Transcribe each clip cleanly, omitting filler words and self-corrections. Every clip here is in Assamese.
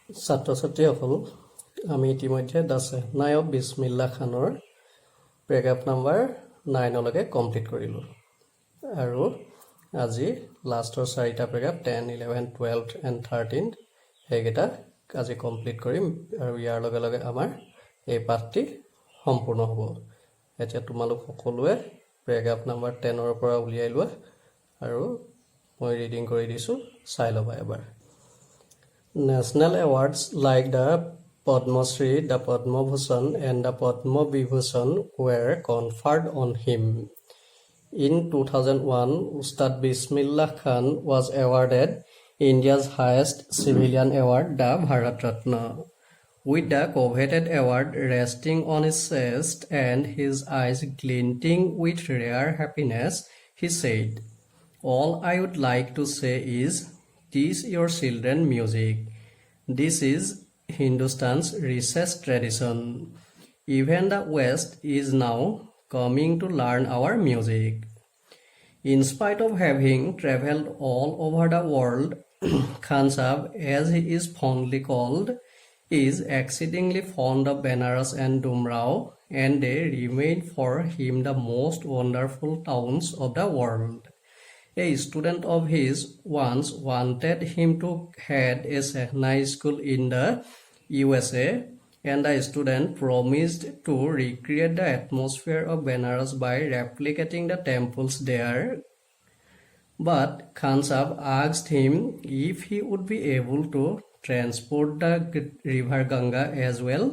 ছাত্ৰ-ছাত্ৰীসকল আমি ইতিমধ্যে দ্য চেহনাই অফ বিছমিল্লা খানৰ পেৰাগ্ৰাফ নাম্বাৰ 9 লৈকে কমপ্লিট কৰিলোঁ আৰু আজি লাষ্টৰ চাৰিটা পেৰাগ্ৰাফ 10, 11, 12 and 13 সেইকেইটা আজি কমপ্লিট কৰিম আৰু ইয়াৰ লগে লগে আমাৰ এই পাঠটি সম্পূৰ্ণ হ'ব। এতিয়া তোমালোক সকলোৱে পেৰাগ্ৰাফ নাম্বাৰ 10 পৰা উলিয়াই লোৱা আৰু মই ৰিডিং কৰি দিছোঁ, চাই ল'বা এবাৰ। National awards like the Padma Shri, the Padma Bhushan and the Padma Vibhushan were conferred on him. In 2001, Ustad Bismillah Khan was awarded India's highest civilian award, the Bharat Ratna. With the coveted award resting on his chest and his eyes glinting with rare happiness, he said, "All I would like to say is, teach your children music. This is Hindustan's richest tradition. Even the West is now coming to learn our music." In spite of having traveled all over the world, Khan Sahib, as he is fondly called, is exceedingly fond of Benares and Dumrao, and they remain for him the most wonderful towns of the world. A student of his once wanted him to head a Shehnai school in the USA, and the student promised to recreate the atmosphere of Benares by replicating the temples there. But Khan Sahib asked him if he would be able to transport the river Ganga as well.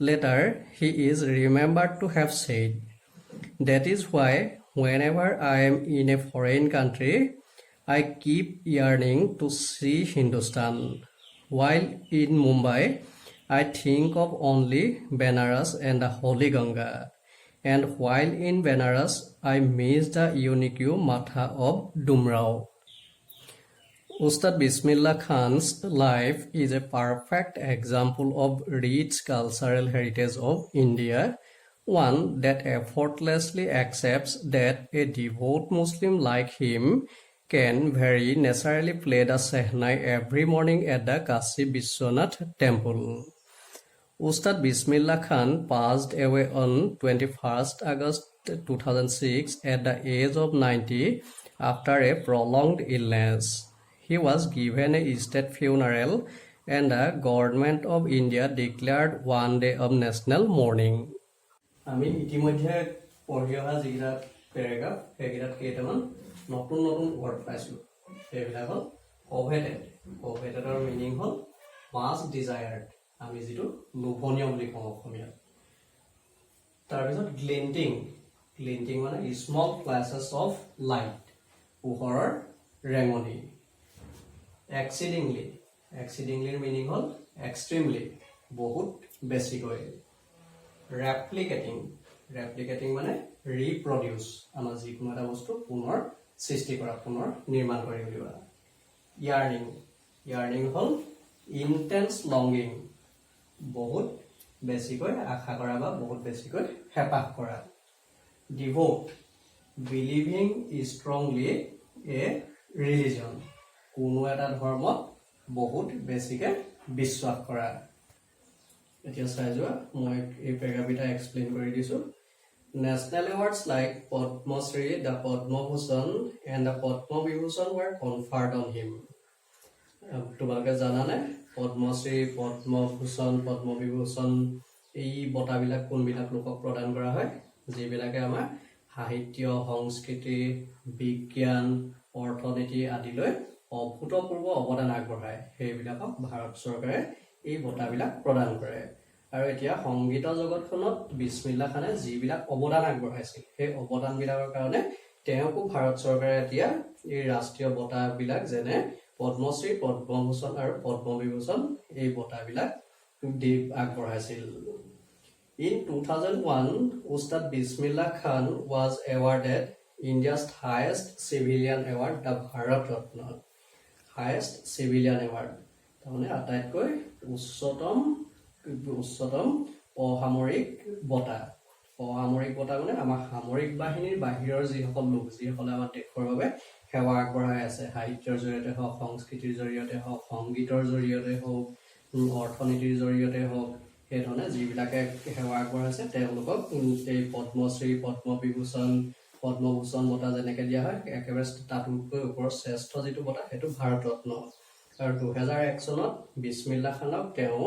Later, he is remembered to have said, "That is why whenever I am in a foreign country, I keep yearning to see Hindustan. While in Mumbai, I think of only Benares and the Holy Ganga. And while in Benares, I miss the unique Matha of Dumrao." Ustad Bismillah Khan's life is a perfect example of rich cultural heritage of India, one that effortlessly accepts that a devout Muslim like him can very naturally play the Shehnai every morning at the Kashi Vishwanath temple. Ustad Bismillah Khan passed away on 21st August 2006 at the age of 90 after a prolonged illness. He was given a state funeral and the government of India declared one day of national mourning. আমি ইতিমধ্যে পঢ়ি অহা যিকেইটা পেৰাগ্ৰাফ সেইকেইটাত কেইটামান নতুন নতুন ৱৰ্ড পাইছোঁ। সেইবিলাক হ'ল কভেটেড। কভেটেডৰ মিনিং হ'ল মাছ ডিজায়াৰ্ড, আমি যিটো লোভনীয় বুলি কওঁ অসমীয়াত। তাৰপিছত গ্লিণ্টিং। গ্লিণ্টিং মানে স্মল ফ্লেছেছ অফ লাইট, পোহৰৰ ৰেঙনি। এক্সিডিংলি। এক্সিডিংলিৰ মিনিং হ'ল এক্সট্ৰিমলি, বহুত বেছিকৈ। ৰেপ্লিকেটিং। ৰেপ্লিকেটিং মানে ৰিপ্ৰডিউচ, আমাৰ যিকোনো এটা বস্তু পুনৰ সৃষ্টি কৰা, পুনৰ নিৰ্মাণ কৰি উলিওৱা। ইয়াৰ্নিং। ইয়াৰ্নিং হ'ল ইনটেন্স লংগিং, বহুত বেছিকৈ আশা কৰা বা বহুত বেছিকৈ হেঁপাহ কৰা। ডিভোট। বিলিভিং ষ্ট্ৰংলি এ ৰিলিজন, কোনো এটা ধৰ্মত বহুত বেছিকৈ বিশ্বাস কৰা। এতিয়া চাই যোৱা, মই এই পেৰাগ্ৰাফকেইটা এক্সপ্লেইন কৰি দিছোঁ। National awards like Padma Shri, the Padma Bhushan and the Padma Vibhushan were conferred on him. তোমালোকে জানানে পদ্মশ্ৰী, পদ্ম ভূষণ, পদ্ম বিভূষণ এই বঁটাবিলাক কোনবিলাক লোকক প্ৰদান কৰা হয়? যিবিলাকে আমাৰ সাহিত্য, সংস্কৃতি, বিজ্ঞান, অৰ্থনীতি আদিলৈ অভূতপূৰ্ব অৱদান আগবঢ়ায়, সেইবিলাকক ভাৰত চৰকাৰে এই বঁটাবিলাক প্ৰদান কৰে। আৰু এতিয়া সংগীত জগতখনত বিছমিল্লা খানে যিবিলাক অৱদান আগবঢ়াইছিল সেই অৱদানবিলাকৰ কাৰণে তেওঁকো ভাৰত চৰকাৰে এতিয়া এই ৰাষ্ট্ৰীয় বঁটাবিলাক যেনে পদ্মশ্ৰী, পদ্মভূষণ আৰু পদ্ম বিভূষণ এই বঁটাবিলাক আগবঢ়াইছিল। In 2001, Ustad Bismillah Khan was awarded India's highest civilian award, the Bharat Ratna. Highest civilian award, তাৰমানে আটাইতকৈ উচ্চতম অসামৰিক বঁটা। অসামৰিক বঁটা মানে আমাৰ সামৰিক বাহিনীৰ বাহিৰৰ যিসকল লোক, যিসকলে আমাৰ দেশৰ বাবে সেৱা আগবঢ়াই আছে, সাহিত্যৰ জৰিয়তে হওক, সংস্কৃতিৰ জৰিয়তে হওক, সংগীতৰ জৰিয়তে হওক, অৰ্থনীতিৰ জৰিয়তে হওক সেই ধৰণে যিবিলাকে সেৱা আগবঢ়াইছে তেওঁলোকক এই পদ্মশ্ৰী পদ্মভূষণ বঁটা যেনেকৈ দিয়া হয় একেবাৰে তাতোতকৈ ওপৰত শ্ৰেষ্ঠ যিটো বঁটা সেইটো ভাৰত ৰত্ন। আৰু 2001 চনত বিছমিল্লা খানক তেওঁ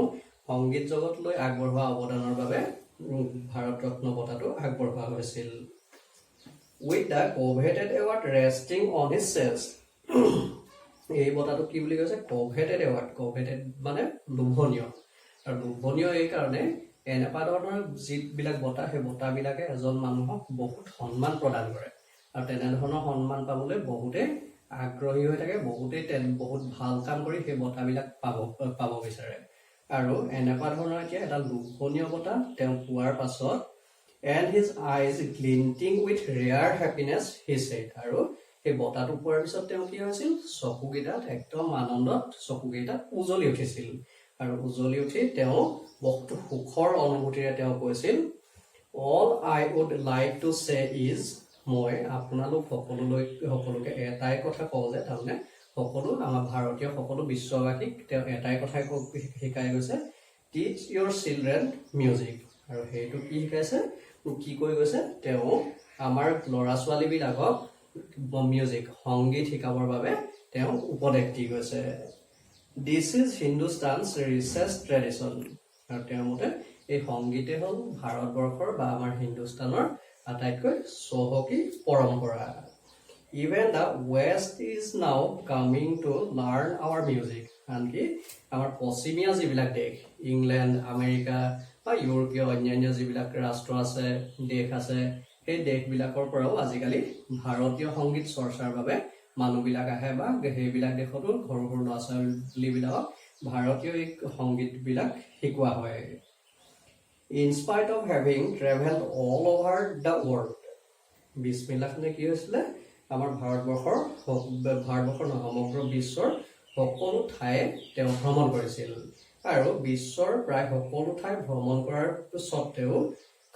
সংগীত জগতলৈ আগবঢ়োৱা অৱদানৰ বাবে ভাৰত ৰত্ন বঁটাটো আগবঢ়োৱা হৈছিল। With the coveted award resting on his chest, এই বঁটাটো কি বুলি কৈছে? কোভেটেড এৱাৰ্ড। কোভেটেড মানে লোভনীয়, আৰু লোভনীয় এই কাৰণে এনেকুৱা ধৰণৰ যিবিলাক বঁটা সেই বঁটাবিলাকে এজন মানুহক বহুত সন্মান প্ৰদান কৰে, আৰু তেনেধৰণৰ সন্মান পাবলৈ বহুতে আগ্ৰহী হৈ থাকে, বহুতেই বহুত ভাল কাম কৰি সেই বঁটাবিলাক পাব বিচাৰে। আৰু এনেকুৱা ধৰণৰ এতিয়া এটা লোভনীয় বঁটা তেওঁ পোৱাৰ পাছত and his eyes glinting with rare happiness he said, আৰু এই বঁটাটো পোৱাৰ পিছত তেওঁ কি হৈছিল? চকুকেইটাত একদম আনন্দত চকুকেইটাত উজলি উঠিছিল, আৰু উজলি উঠি তেওঁ বহুত সুখৰ অনুভূতিৰে তেওঁ কৈছিল, all I would like to say is, মই আপোনালোক সকলোকে এটাই কথা কওঁ যে তাৰমানে সকলো আমাৰ ভাৰতীয় সকলো বিশ্ববাসীক তেওঁ এটাই কথাই শিকাই গৈছে, teach your children music। আৰু সেইটো কি শিকাইছে, কি কৈ গৈছে? তেওঁ আমাৰ ল'ৰা ছোৱালীবিলাকক মিউজিক সংগীত শিকাবৰ বাবে তেওঁ উপদেশ দি গৈছে। দিছ ইজ হিন্দুস্তানছ ৰিচেষ্ট ট্ৰেডিশ্যন, আৰু তেওঁৰ মতে এই সংগীতে হ'ল ভাৰতবৰ্ষৰ বা আমাৰ হিন্দুস্তানৰ আটাইতকৈ চহকী পৰম্পৰা। Even the west is now coming to learn our music, আনকি আমাৰ পশ্চিমীয়া যিবিলাক দেশ, ইংলেণ্ড, আমেৰিকা বা ইউৰোপীয় অন্যান্য যিবিলাক ৰাষ্ট্ৰ আছে, দেশ আছে, সেই দেশবিলাকৰ পৰাও আজিকালি ভাৰতীয় সংগীত চৰ্চাৰ বাবে মানুহবিলাক আহে, বা সেইবিলাক দেশতো সৰু সৰু ল'ৰা ছোৱালীবিলাকক ভাৰতীয় এই সংগীতবিলাক শিকোৱা হয়। In spite of having travelled all over the world, Bismillah খানে কি হৈছিলে? আমাৰ ভাৰতবৰ্ষৰ সমগ্ৰ বিশ্বৰ সকলো ঠাই তেওঁ ভ্ৰমণ কৰিছিল, আৰু বিশ্বৰ প্ৰায় সকলো ঠাই ভ্ৰমণ কৰাৰ স্বত্তেও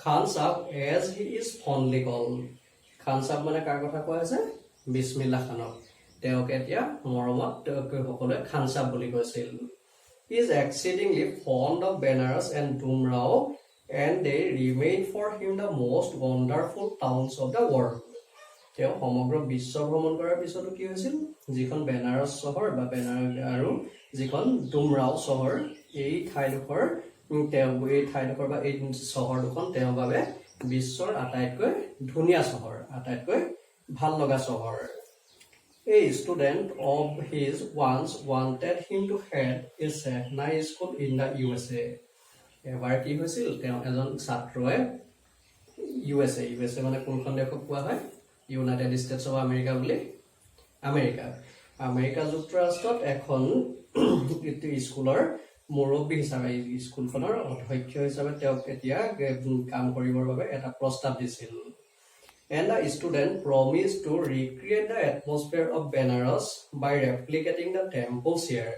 খান চাহাব এজ হি ইজ ফণ্ডলি কল্ড, খান চাহাব মানে কাৰ কথা কোৱা হৈছে? বিছমিল্লা খানক। তেওঁক এতিয়া মৰমত সকলোৱে খান চাহাব বুলি কৈছিল। Is exceedingly fond of Benares and Dumraon and they remain for him the most wonderful towns of the world. তেওঁ সমগ্ৰ বিশ্ব ভ্ৰমণ কৰাৰ পিছতো কি হৈছিল? যিখন বেনাৰস চহৰ বা আৰু যিখন ডুমৰাও চহৰ, এই ঠাইডোখৰ বা এই চহৰ দুখন তেওঁৰ বাবে বিশ্বৰ আটাইতকৈ ধুনীয়া চহৰ, আটাইতকৈ ভাল লগা চহৰ। A student of his once wanted him to head a Sehna school in the USA। এবাৰ কি হৈছিল? তেওঁ এজন ছাত্ৰই USA মানে কোনখন দেশক কোৱা হয়? ইউনাইটেড ষ্টেটছ অফ আমেৰিকা বুলি। আমেৰিকা যুক্তৰাষ্ট্ৰত এখন স্কুলৰ মুৰব্বী হিচাপে, স্কুলখনৰ অধ্যক্ষ হিচাপে তেওঁক এতিয়া কাম কৰিবৰ বাবে এটা প্ৰস্তাৱ দিছিল। And the student promised to recreate the atmosphere of Benares by replicating the temple's here।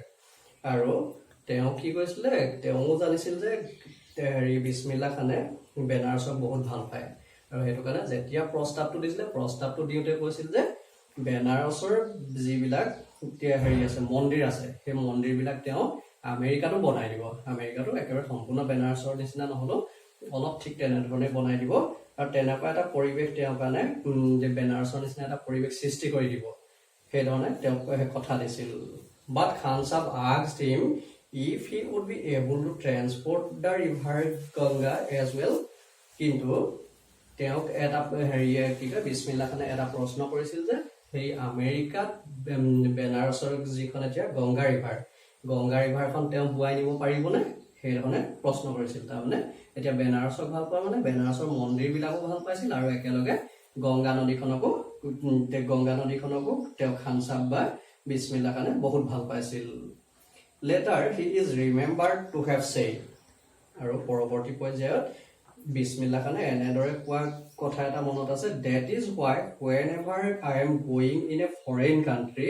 আৰু তেওঁ কি কৈছিলে? তেওঁ জানিছিল যে বিছমিল্লা খানে বেনাৰসক বহুত ভাল পায়, আৰু সেইটো কাৰণে যেতিয়া প্ৰস্তাৱটো দিছিলে, প্ৰস্তাৱটো দিওঁতে কৈছিল যে বেনাৰসৰ যিবিলাক আছে মন্দিৰ আছে, সেই মন্দিৰবিলাক তেওঁ আমেৰিকাতো বনাই দিব। আমেৰিকাতো একেবাৰে সম্পূৰ্ণ বেনাৰসৰ নিচিনা নহ'লেও অলপ ঠিক তেনেধৰণে বনাই দিব, আৰু তেনেকুৱা এটা পৰিৱেশ তেওঁৰ কাৰণে যে বেনাৰসৰ নিচিনা এটা পৰিৱেশ সৃষ্টি কৰি দিব, সেইধৰণে তেওঁক কথা দিছিল। বাট খান চাহাব asked him if he would be able to transport the river Ganga as well। কিন্তু তেওঁক এটা কি কয়, বিছমিল্লা খানে এটা প্ৰশ্ন কৰিছিল যে সেই আমেৰিকাত বেনাৰসৰ যিখন এতিয়া গংগা ৰিভাৰখন তেওঁ বোৱাই নিব পাৰিবনে? সেইধৰণে প্ৰশ্ন কৰিছিল। তাৰমানে এতিয়া বেনাৰসক ভাল পোৱা মানে বেনাৰসৰ মন্দিৰবিলাকো ভাল পাইছিল, আৰু একেলগে গংগা নদীখনকো তেওঁ খান চাহাব বা বিছমিল্লা খানে বহুত ভাল পাইছিল। Later he is remembered to have said, আৰু পৰৱৰ্তী পৰ্যায়ত বিছমিল্লা খানে এনেদৰে কোৱা কথা এটা মনত আছে, that is why whenever I am going in a foreign country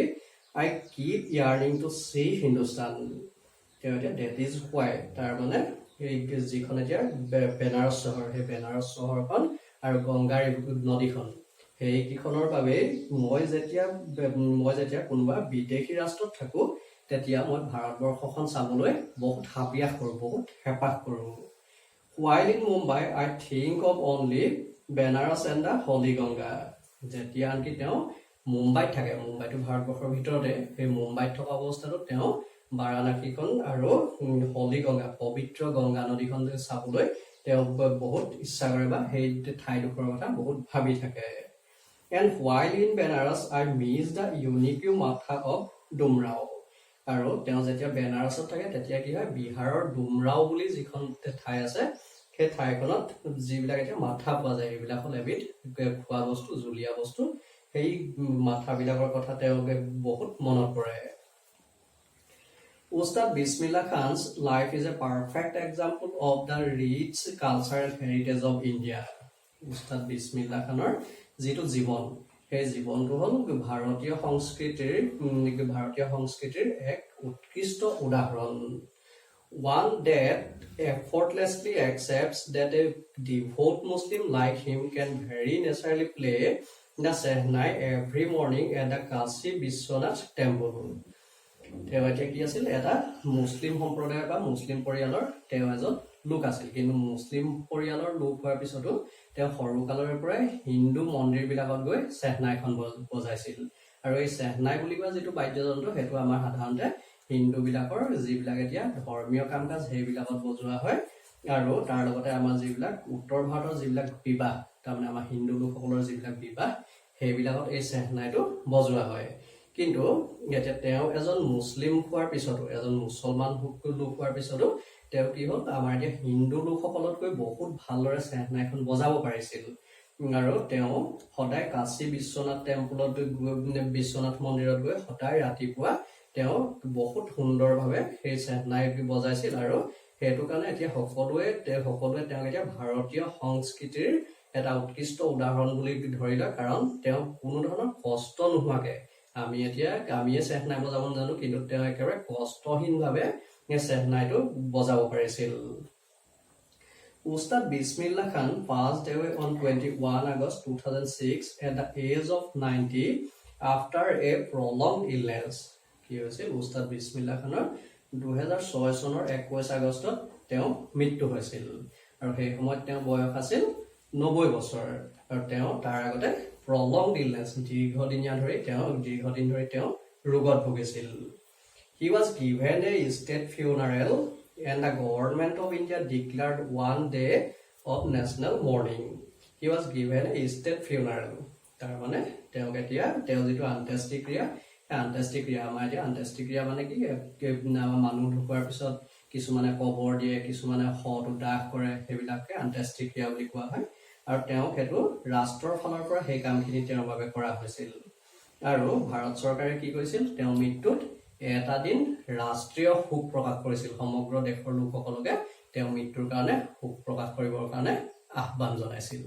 I keep yearning to see Hindustan. তেওঁ এতিয়া ডেট ইজ হোৱাই, তাৰমানে এই যিখন এতিয়া বেনাৰস চহৰ, সেই বেনাৰস চহৰখন আৰু গংগা নদীখন, সেইকেইখনৰ বাবেই মই যেতিয়া কোনোবা বিদেশী ৰাষ্ট্ৰত থাকোঁ, তেতিয়া মই ভাৰতবৰ্ষখন চাবলৈ বহুত হাবিয়াস কৰোঁ, বহুত হেঁপাহ কৰোঁ। While in Mumbai, I think of only Benares and the Holy Ganga. যেতিয়া আনকি তেওঁ মুম্বাইত থাকে, মুম্বাইটো ভাৰতবৰ্ষৰ ভিতৰতে, সেই মুম্বাইত থকা অৱস্থাটোত তেওঁ বাৰাণসীখন আৰু হলি গংগা, পবিত্ৰ গংগা নদীখন চাবলৈ তেওঁ বহুত ইচ্ছা কৰে বা সেই ঠাইডোখৰৰ কথা বহুত ভাবি থাকে। And while in Benares, I miss the unique matha of Dumrao. আৰু তেওঁ যেতিয়া বেনাৰসত থাকে তেতিয়া কি হয়, বিহাৰৰ ডুমৰাও বুলি যিখন ঠাই আছে, সেই ঠাইখনত যিবিলাক এতিয়া মাথা পোৱা যায়, সেইবিলাক হ'ল এবিধ খোৱা বস্তু, জুলীয়া বস্তু। সেই মাথাবিলাকৰ কথা তেওঁলোকে বহুত মনত পৰে। Ustad Bismillah Khan's life is a perfect example of the rich cultural heritage of India. Ustad Bismillah Khanৰ যিটো জীৱন, সেই জীৱনটো হ'ল ভাৰতীয় সংস্কৃতিৰ এক উৎকৃষ্ট উদাহৰণ। One that effortlessly accepts that a devout Muslim like him can very naturally play the Shehnai every morning at the Kashi Vishwanath temple. তেওঁ এতিয়া কি আছিল, এটা মুছলিম সম্প্ৰদায়ৰ বা মুছলিম পৰিয়ালৰ তেওঁ এজন লোক আছিল। কিন্তু মুছলিম পৰিয়ালৰ লোক হোৱাৰ পিছতো তেওঁ সৰুকালৰে পৰাই হিন্দু মন্দিৰবিলাকত গৈ চেহনাইখন বজাইছিল। আৰু এই চেহনাই বুলি কোৱা যিটো বাদ্যযন্ত্ৰ, সেইটো আমাৰ সাধাৰণতে হিন্দুবিলাকৰ যিবিলাক এতিয়া ধৰ্মীয় কাম কাজ সেইবিলাকত বজোৱা হয়। আৰু তাৰ লগতে আমাৰ যিবিলাক উত্তৰ ভাৰতৰ যিবিলাক বিবাহ, তাৰমানে আমাৰ হিন্দু লোকসকলৰ যিবিলাক বিবাহ, সেইবিলাকত এই চেহনাইটো বজোৱা হয়। কিন্তু এতিয়া তেওঁ এজন মুছলিম হোৱাৰ পিছতো, এজন মুছলমান লোক হোৱাৰ পিছতো তেওঁ কি হ'ল, আমাৰ এতিয়া হিন্দু লোকসকলতকৈ বহুত ভালদৰে চেহনাইখন বজাব পাৰিছিল। আৰু তেওঁ সদায় কাশী বিশ্বনাথ টেম্পলত বিশ্বনাথ মন্দিৰত গৈ সদায় ৰাতিপুৱা তেওঁ বহুত সুন্দৰভাৱে সেই চেহনাই বজাইছিল। আৰু সেইটো কাৰণে এতিয়া সকলোৱে তেওঁক এতিয়া ভাৰতীয় সংস্কৃতিৰ এটা উৎকৃষ্ট উদাহৰণ বুলি ধৰি লয়। কাৰণ তেওঁ কোনো ধৰণৰ কষ্ট নোহোৱাকে, আমিয়ে চেহনাই বজাব নাজানো, কিন্তু তেওঁ একেবাৰে কষ্টহীনভাৱে চেহনাইটো বজাব পাৰিছিল। Ustad Bismillah Khan passed away on 21 August 2006 at the age of 90 after a prolonged illness. কি হৈছিল, উস্তাদ বিছমিল্লাহ খানৰ 2006 চনৰ 21 আগষ্টত তেওঁ মৃত্যু হৈছিল। আৰু সেই সময়ত তেওঁ বয়স আছিল 90 বছৰ। আৰু তেওঁ তাৰ আগতে prolonged illness, দীৰ্ঘদিন ধৰি তেওঁ ৰোগত ভুগিছিল। He was given a state funeral and the government of India declared one day of national mourning. He was given a state funeral. তাৰ মানে তেওঁ যিটো অন্ত্যেষ্টিক্ৰিয়া, আমাৰ এতিয়া অন্ত্যেষ্টিক্ৰিয়া মানে কি, মানুহ ঢুকোৱাৰ পিছত কিছুমানে কবৰ দিয়ে, কিছুমানে শটো দাহ কৰে, সেইবিলাকে অন্ত্যেষ্টিক্ৰিয়া বুলি কোৱা হয়। আৰু তেওঁক সেইটো ৰাষ্ট্ৰৰ ফালৰ পৰা সেই কামখিনি তেওঁৰ বাবে কৰা হৈছিল। আৰু ভাৰত চৰকাৰে কি কৰিছিল, তেওঁ মৃত্যুত এটা দিন ৰাষ্ট্ৰীয় শোক প্ৰকাশ কৰিছিল। সমগ্ৰ দেশৰ লোকসকলকে তেওঁ মৃত্যুৰ কাৰণে শোক প্ৰকাশ কৰিবৰ কাৰণে আহ্বান জনাইছিল।